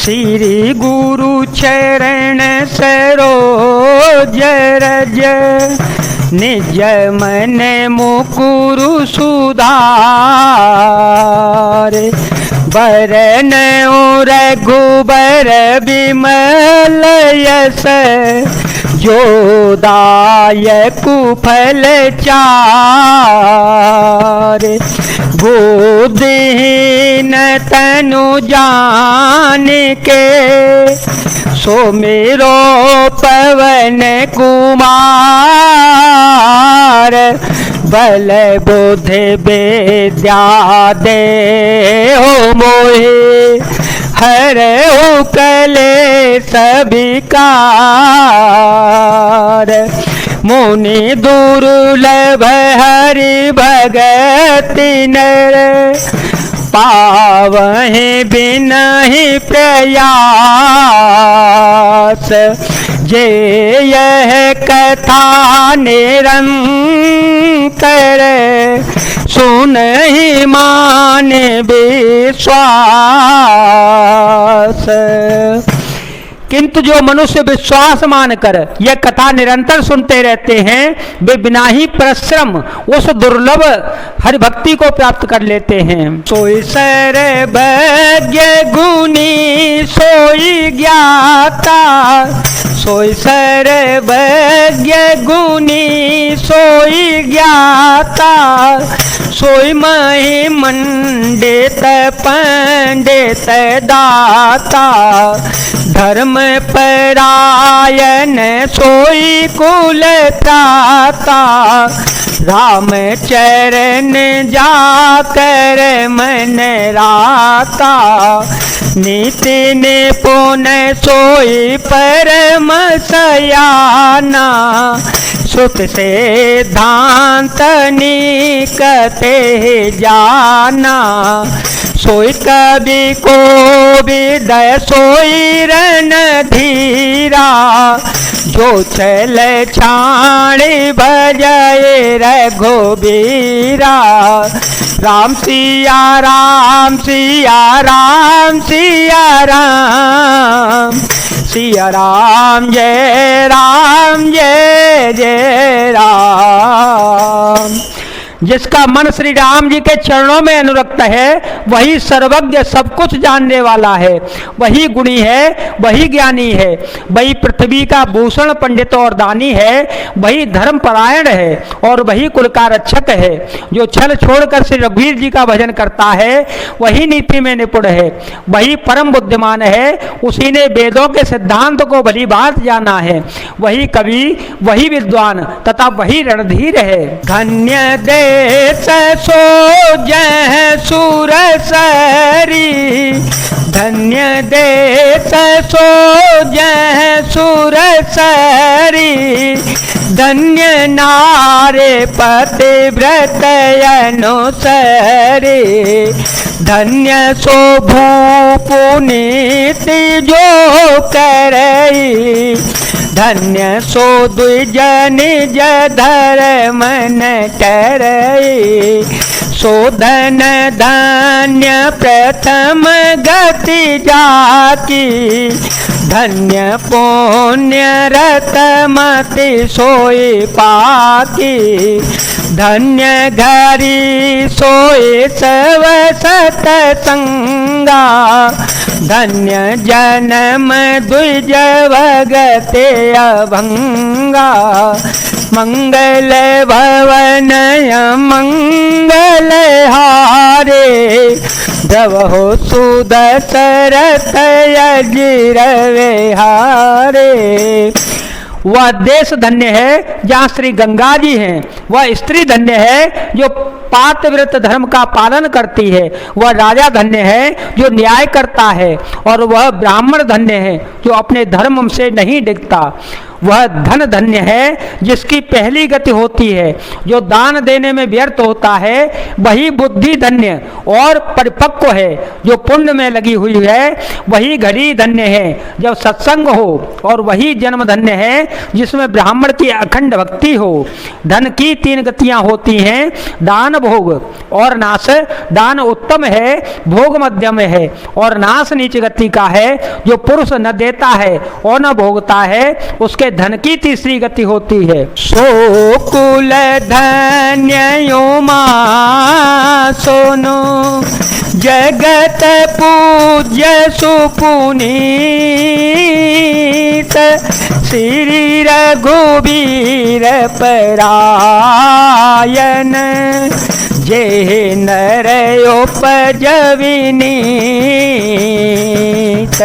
श्री गुरु चरण सरोज रज, निज मन मुकुरु सुधार। बरन रघुबर विमल यस, जो दायकु फल चार। बुद्धिहीन तनु जान के, सुमिरो पवन कुमार। बल बुद्धि विद्या देहु मोहि, हरहु कलेश विकार। मुनि दुर्लभ हरि भगति नर, पावहि बिनहि प्रयास। जे यह कथा निरंतर, सुनहि मान विश्वास। किंतु जो मनुष्य विश्वास मानकर यह कथा निरंतर सुनते रहते हैं, वे बिना ही परिश्रम उस दुर्लभ हरि भक्ति को प्राप्त कर लेते हैं। सोई सर्वज्ञ गुणी सोई ज्ञाता, सोई सर्वज्ञ गुणी सोई ज्ञाता। सोई महि मंडित पंडित दाता, धर्म परायण सोई कुल त्राता। राम चरण जाकर मन राता, नीति निपुण सोई परम सयाना। सुत सिद्धांत निकटे जाना, सोई कवि कोविद सोई रणधीरा। जो चल छाणी भजय रघुबीरा। राम सिया राम सिया राम सिया राम, सिया राम जय जय राम। जिसका मन श्री राम जी के चरणों में अनुरक्त है, वही सर्वज्ञ सब कुछ जानने वाला है, वही गुणी है, वही ज्ञानी है, वही पृथ्वी का भूषण पंडित और दानी है, वही धर्म परायण है और वही कुल का रक्षक है। जो छल छोड़कर श्री रघुवीर जी का भजन करता है, वही नीति में निपुण है, वही परम बुद्धिमान है, उसी ने वेदों के सिद्धांत को भली बात जाना है। वही कवि, वही विद्वान तथा वही रणधीर है। धन्य दे सोजह सुरसरी, धन्य देश सोजह सुरसरी। धन्य नारे पतिव्रत अनुसरी, धन्य सो भूपुनीति जो करई। धन्य सो द्विज निज धर्म न टरई। शोधन धन्य प्रथम गति जाकी, धन्य पुण्य रतमति सोई पाकी। धन्य घरी सोई सब सतसंगा, धन्य जन्म द्विज भगते अभंगा। मंगल भवन मंगल हारे, द्रवहो सुदशरथ अजिर विहारे। वह देश धन्य है जहाँ श्री गंगा जी हैं, वह स्त्री धन्य है जो पातिव्रत धर्म का पालन करती है, वह राजा धन्य है जो न्याय करता है, और वह ब्राह्मण धन्य है जो अपने धर्म से नहीं डिगता। वह धन धन्य है जिसकी पहली गति होती है। जो दान देने में व्यर्थ होता है वही बुद्धि धन्य और परिपक्व है। जो पुण्य में लगी हुई है वही घड़ी धन्य है जब सत्संग हो, और वही जन्म धन्य है जिसमें ब्राह्मण की अखंड भक्ति हो। धन की 3 गतियां होती हैं, दान, भोग और नाश। दान उत्तम है, भोग मध्यम है और नाश नीच गति का है। जो पुरुष न देता है और न भोगता है उसके धन की तीसरी गति होती है। सो कुल धन्य मा सोनो जगत पूज्य सुपुनीत श्री रघुवीर परायण जे नर उपजविनीत।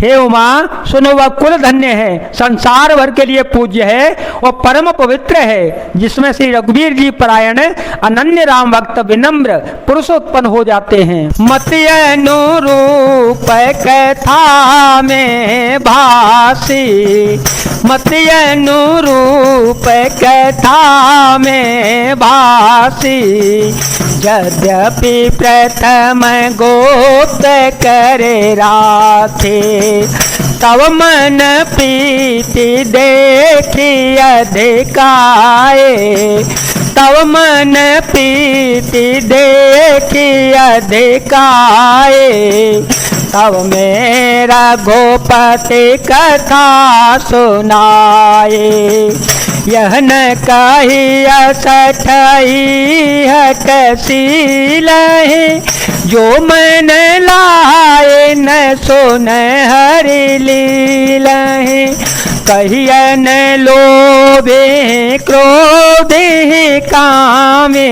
हे उमा, सुनो, वह कुल धन्य है, संसार भर के लिए पूज्य है और परम पवित्र है, जिसमें श्री रघुवीर जी परायण अनन्य राम भक्त विनम्र पुरुष उत्पन्न हो जाते हैं। मति अनुरूप कथा में भासी, मति अनुरूप कथा में भासी, यद्यपि प्रथम गोप्त करे राखे, तव मन प्रीति देखी अधिकाए, तव मन प्रीति देखी अधिकाए, तब मेरा गोपति कथा सुनाए। यह न कही असठई हटशील है, जो मन लाए न सुन हरि लीला है। कहियन लोभे क्रोधे कामे,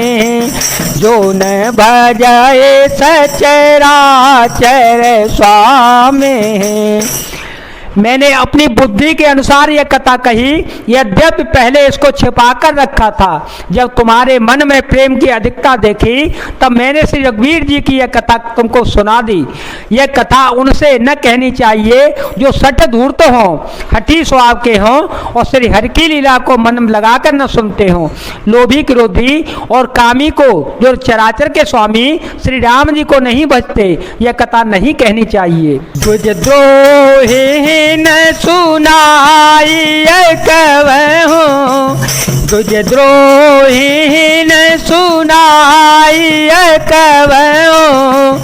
जो न भजाए सचराचर स्वामी। मैंने अपनी बुद्धि के अनुसार यह कथा कही, यद्यपि पहले इसको छिपा कर रखा था। जब तुम्हारे मन में प्रेम की अधिकता देखी तब मैंने श्री रघुवीर जी की यह कथा तुमको सुना दी। यह कथा उनसे न कहनी चाहिए जो सठ धूर्त हों, हठी स्वभाव के हों और श्री हरि की लीला को मन में लगाकर न सुनते हों। लोभी, क्रोधी और कामी को, जो चराचर के स्वामी श्री राम जी को नहीं भजते, यह कथा नहीं कहनी चाहिए। द्रोही न सुनाई कवहूँ, तुझ द्रोही न सुनाई कवहूँ,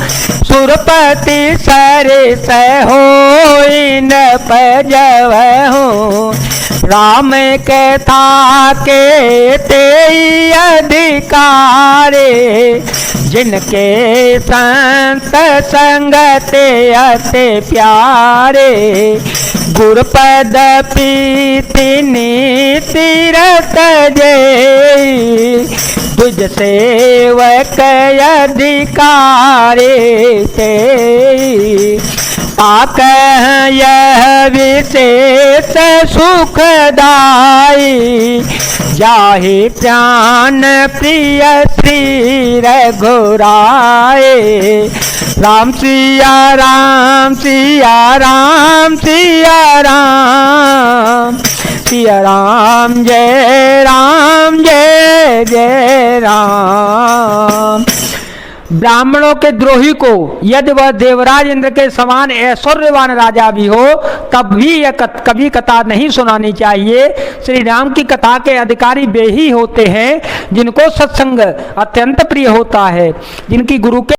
सुरपति सरिस होई न पजवहूँ। राम कथा के तेई अधिकारे, जिनके संत संगते अति प्यारे। गुरुपद प्रीति नीति रत जय, तुझ सेवक अधिकारे ते। पाक यह विशेष सुखदाई, जाहि प्राण प्रिय श्री रघुराए। राम सिया राम सिया राम सिया राम, सिया राम जय जय राम। ब्राह्मणों के द्रोही को यदि वह देवराज इंद्र के समान ऐश्वर्यवान राजा भी हो तब भी यह कभी कथा नहीं सुनानी चाहिए। श्री राम की कथा के अधिकारी वे ही होते हैं जिनको सत्संग अत्यंत प्रिय होता है, जिनकी गुरु के